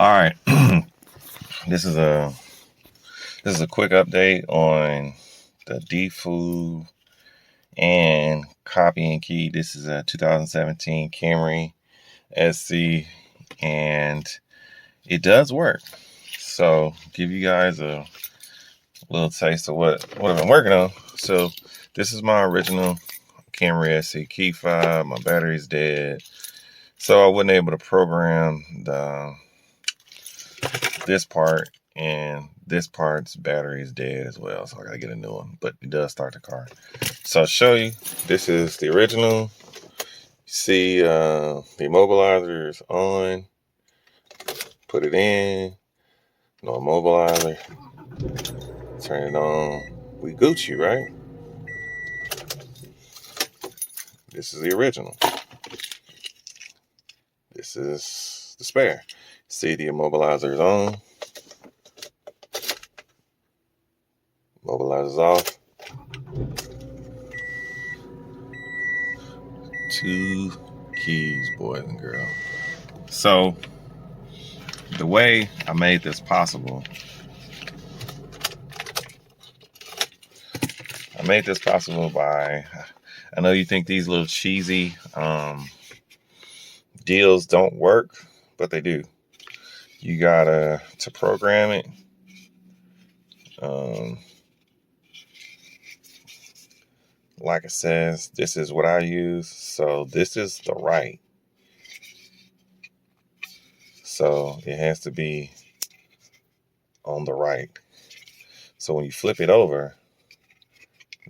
All right. This is a quick update on the DFOO and copy and key. This is a 2017 Camry SC, and it does work. So give you guys a little taste of what I've been working on. So this is my original Camry SC key fob. My battery's dead, so I wasn't able to program this part, and this part's battery is dead as well, so I gotta get a new one, but it does start the car. So I'll show you. This is the original. You see the immobilizer is on. Put it in. No immobilizer. Turn it on. We Gucci, right? This is the original. This is the spare. See, the immobilizer is on. Immobilizer's off. Two keys, boys and girls. So the way I made this possible, by, I know you think these little cheesy deals don't work, but they do. You gotta, to program it, like it says, this is what I use. So this is the right. So it has to be on the right. So when you flip it over,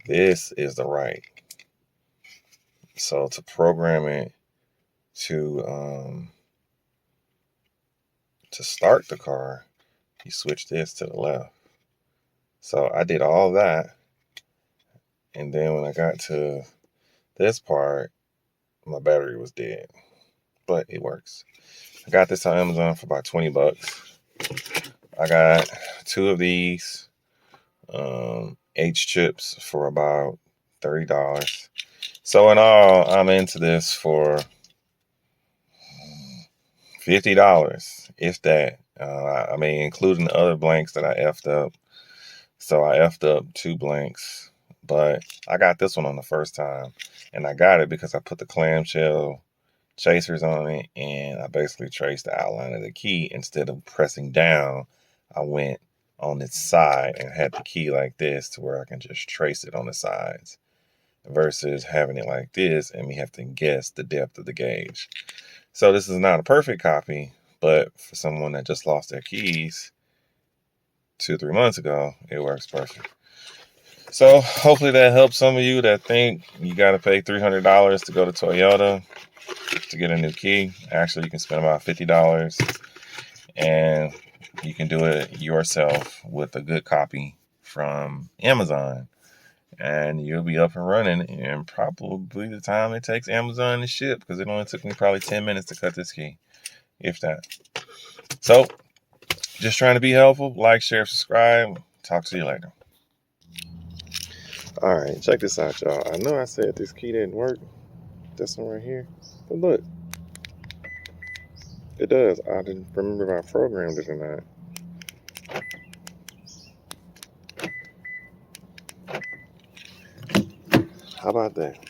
this is the right. So to program it to start the car, you switch this to the left. So I did all that, and then when I got to this part, my battery was dead, but it works. I got this on Amazon for about 20 bucks. I got two of these H chips for about $30. So in all, I'm into this for $50, if that. I mean, including the other blanks that I effed up. So I effed up 2 blanks, but I got this one on the first time, and I got it because I put the clamshell chasers on it, and I basically traced the outline of the key. Instead of pressing down, I went on its side and had the key like this to where I can just trace it on the sides, versus having it like this and me have to guess the depth of the gauge. So this is not a perfect copy, but for someone that just lost their keys 2-3 months ago, it works perfect. So hopefully that helps some of you that think you got to pay $300 to go to Toyota to get a new key. Actually, you can spend about $50 and you can do it yourself with a good copy from Amazon, and you'll be up and running in probably the time it takes Amazon to ship, because it only took me probably 10 minutes to cut this key, if that. So just trying to be helpful. Like, share, subscribe. Talk to you later. All right, check this out, y'all. I know I said this key didn't work, this one right here, but look, it does. I didn't remember if I programmed it or not. How about that?